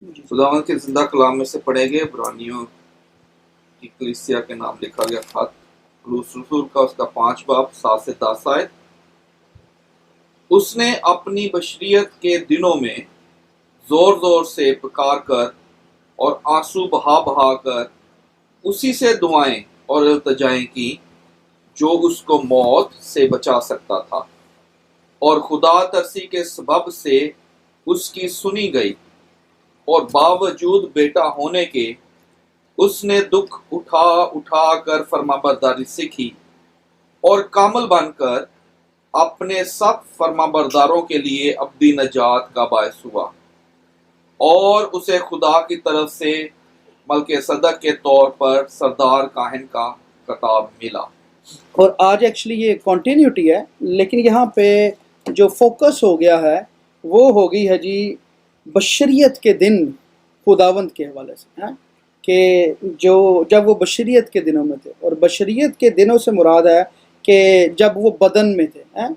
खुदावंद के जिंदा कलाम में से पढ़े गए इब्रानियों की कलीसिया के नाम लिखा गया खत पौलुस रसूल का उसका 5 बाब 7 से 10 आयत। उसने अपनी बशरियत के दिनों में जोर जोर से पुकार कर और आंसू बहा बहा कर उसी से दुआएं और इल्तिजाएं की जो उसको मौत से बचा सकता था, और खुदा तरसी के सबब से उसकी सुनी गई, और बावजूद बेटा होने के उसने दुख उठा उठा कर फरमाबरदारी सीखी और कामल बनकर अपने सब फरमाबरदारों के लिए अब्दी नजात का बायस हुआ, और उसे खुदा की तरफ से मलके सदक के तौर पर सरदार काहिन का खिताब मिला। और आज एक्चुअली ये कॉन्टीन्यूटी है, लेकिन यहाँ पे जो फोकस हो गया है वो हो गई है जी बशरियत के दिन खुदावंद के हवाले से, हैं कि जो जब वो बशरियत के दिनों में थे, और बशरियत के दिनों से मुराद है कि जब वो बदन में थे, हैं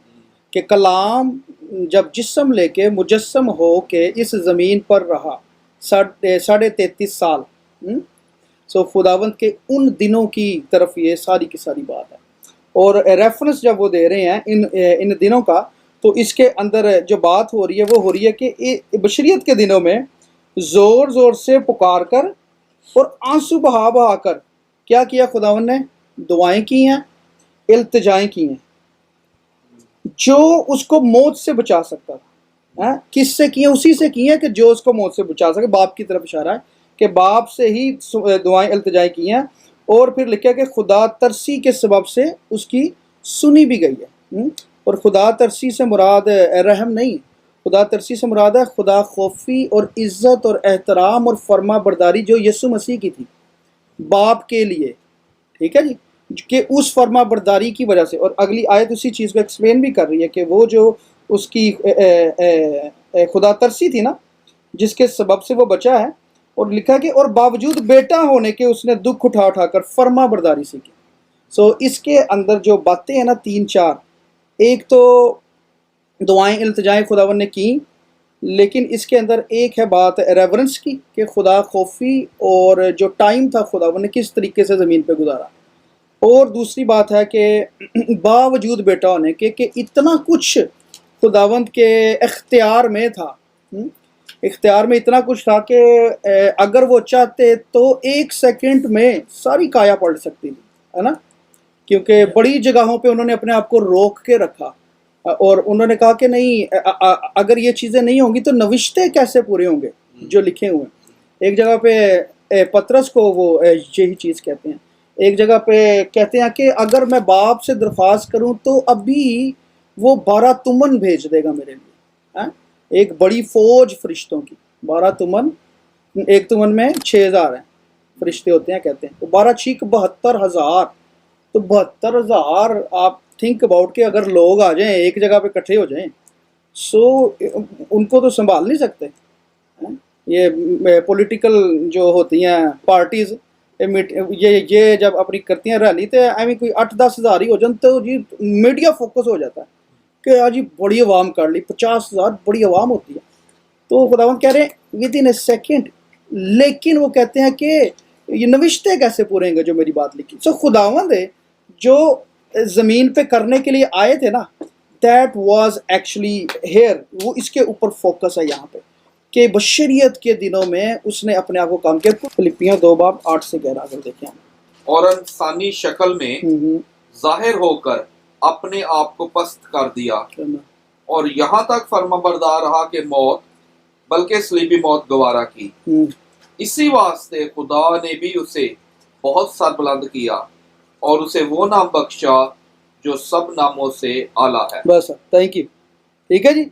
कि कलाम जब जिस्म लेके मुजस्सम हो के इस ज़मीन पर रहा 33.5 साल। सो खुदावंद के उन दिनों की तरफ ये सारी की सारी बात है, और रेफरेंस जब वो दे रहे हैं इन दिनों का, तो इसके अंदर जो बात हो रही है वो हो रही है कि बशरियत के दिनों में ज़ोर ज़ोर से पुकार कर और आंसू बहा बहा कर क्या किया खुदावंद ने? दुआएं की हैं, इल्तिजाएं की हैं, जो उसको मौत से बचा सकता था। किससे किए? उसी से किए कि जो उसको मौत से बचा सके। बाप की तरफ इशारा है कि बाप से ही दुआएं इल्तिजाएं की हैं, और फिर लिखा कि खुदा तरसी के सबब से उसकी सुनी भी गई है। और खुदा तरसी से मुराद रहम नहीं, खुदा तरसी से मुराद है खुदा खौफी और इज़्ज़त और एहतराम और फर्मा बरदारी जो यीशु मसीह की थी बाप के लिए, ठीक है जी, कि उस फर्मा बरदारी की वजह से। और अगली आयत उसी चीज़ को एक्सप्लेन भी कर रही है कि वो जो उसकी खुदा तरसी थी ना, जिसके सबब से वो बचा है। और लिखा कि और बावजूद बेटा होने के उसने दुख उठा उठा कर फर्मा बरदारी सीखी। सो इसके अंदर जो बातें हैं ना 3-4, एक तो दुआएं इल्तिजाएं खुदावन ने की, लेकिन इसके अंदर एक है बात रेवरेंस की कि खुदा खौफी और जो टाइम था खुदावन ने किस तरीके से ज़मीन पे गुजारा। और दूसरी बात है कि बावजूद बेटा होने के कि इतना कुछ खुदावंद के इख्तियार में था, इख्तियार में इतना कुछ था कि अगर वो चाहते तो 1 सेकंड में सारी काया पलट सकती थी, है ना, क्योंकि बड़ी जगहों पे उन्होंने अपने आप को रोक के रखा, और उन्होंने कहा कि नहीं, अगर ये चीज़ें नहीं होंगी तो नविश्ते कैसे पूरे होंगे जो लिखे हुए हैं। एक जगह पे पतरस को वो यही चीज़ कहते हैं, एक जगह पे कहते हैं कि अगर मैं बाप से दरख्वास्त करूं तो अभी वो 12 तुमन भेज देगा मेरे लिए, है? एक बड़ी फौज फरिश्तों की, 12 तुमन, एक तुमन में 6000 हैं फरिश्ते होते हैं कहते हैं, तो 12 6 72,000, तो 72,000 आप थिंक अबाउट के अगर लोग आ जाएं एक जगह पे इकट्ठे हो जाएं, सो उनको तो संभाल नहीं सकते, है? ये पॉलिटिकल जो होती हैं पार्टीज़, ये जब अपनी करती हैं रैली, तो एवं कोई 8-10 हज़ार ही हो जाए तो जी मीडिया फोकस हो जाता है कि आज ही बड़ी आवाम कर ली, 50,000 बड़ी आवाम होती है। तो खुदावंद कह रहे हैं विद इन ए सेकेंड, लेकिन वो कहते हैं कि ये नविश्ते कैसे पूरे होंगे जो मेरी बात लिखी। सो खुदावंद जो ज़मीन पे करने के लिए आए थे ना, दैट वाज एक्चुअली हेयर, वो इसके ऊपर फोकस है यहाँ पे कि बशरियत के दिनों में उसने अपने आप को काम किया। फिलिपियों 2 बाब 8 से 11 अगर देखें, और इंसानी शक्ल में जाहिर होकर अपने आप को पस्त कर दिया, और यहाँ तक फर्माबरदार रहा कि मौत बल्कि सलीबी मौत गवारा की। इसी वास्ते खुदा ने भी उसे बहुत सरबुलंद किया और उसे वो नाम बख्शा जो सब नामों से आला है। बस, थैंक यू। ठीक है जी,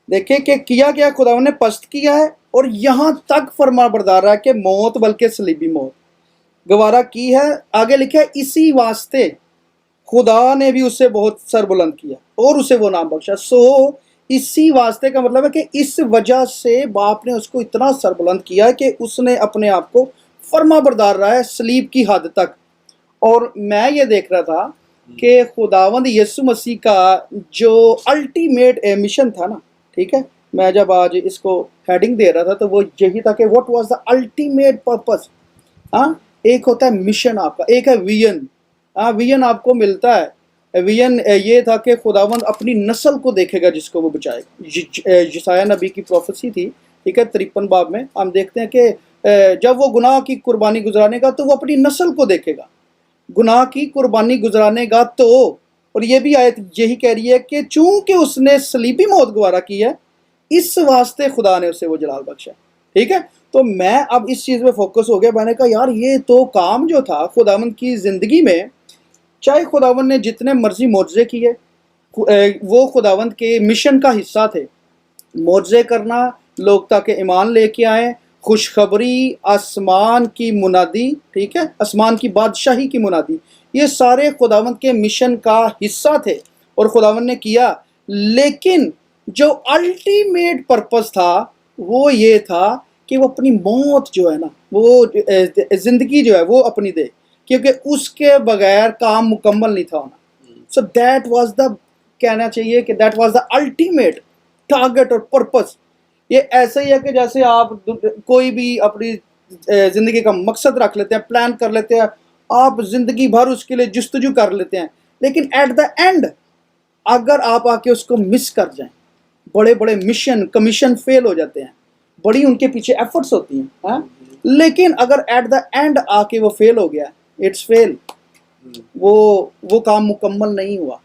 देखिए कि किया क्या खुदावन ने पस्त किया है, और यहाँ तक फरमाबरदार रहा कि मौत बल्कि सलीबी मौत गवारा की है। आगे लिखा है इसी वास्ते खुदा ने भी उसे बहुत सरबुलंद किया और उसे वो नाम बख्शा। सो इसी वास्ते का मतलब है कि इस वजह से बाप ने उसको इतना सरबुलंद किया कि उसने अपने आप को फरमाबरदार रहा है सलीब की हद तक। और मैं ये देख रहा था कि खुदावंद यीशु मसीह का जो अल्टीमेट मिशन था ना, ठीक है, मैं जब आज इसको हेडिंग दे रहा था तो वो यही था कि what was the ultimate purpose. हाँ, एक होता है मिशन आपका, एक है विजन। हाँ, विजन आपको मिलता है, विजन ये था कि खुदावंद अपनी नस्ल को देखेगा जिसको वो बचाएगा। यशायाह नबी की प्रोफेसी थी, ठीक है, 53 बाब में हम देखते हैं कि जब वो गुनाह की कुर्बानी गुजरानेगा तो वो अपनी नस्ल को देखेगा, गुनाह की कुर्बानी गुजरानेगा तो। और ये भी आयत यही कह रही है कि चूंकि उसने सलीबी मौत गवारा की है, इस वास्ते खुदा ने उसे वो जलाल बख्शा। ठीक है, तो मैं अब इस चीज़ में फोकस हो गया। मैंने कहा यार ये तो काम जो था खुदावंद की ज़िंदगी में, चाहे खुदावंद ने जितने मर्जी मौजज़े किए, वो खुदावंद के मिशन का हिस्सा थे। मौजज़े करना, लोग ताकि ईमान लेके आए, खुशखबरी, आसमान की मुनादी, ठीक है, आसमान की बादशाही की मुनादी, ये सारे खुदावंद के मिशन का हिस्सा थे और खुदावंद ने किया। लेकिन जो अल्टीमेट पर्पस था वो ये था कि वो अपनी मौत जो है ना, वो ज़िंदगी जो है वो अपनी दे, क्योंकि उसके बगैर काम मुकम्मल नहीं था होना। सो दैट वाज द, कहना चाहिए कि that was the ultimate target और पर्पस। ये ऐसे ही है कि जैसे आप कोई भी अपनी ज़िंदगी का मकसद रख लेते हैं, प्लान कर लेते हैं, आप ज़िंदगी भर उसके लिए जुस्तजू कर लेते हैं, लेकिन एट द एंड अगर आप आके उसको मिस कर जाएं, बड़े बड़े मिशन कमीशन फेल हो जाते हैं, बड़ी उनके पीछे एफर्ट्स होती हैं, हाँ? लेकिन अगर एट द एंड आके वो फेल हो गया, इट्स फेल, वो काम मुकम्मल नहीं हुआ।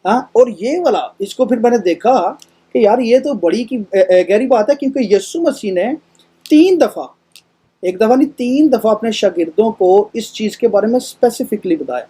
हाँ, और ये वाला, इसको फिर मैंने देखा कि यार ये तो बड़ी की गहरी बात है, क्योंकि यीशु मसीह ने 3 दफ़ा, एक दफ़ा नहीं 3 दफ़ा अपने शागिर्दों को इस चीज़ के बारे में स्पेसिफिकली बताया।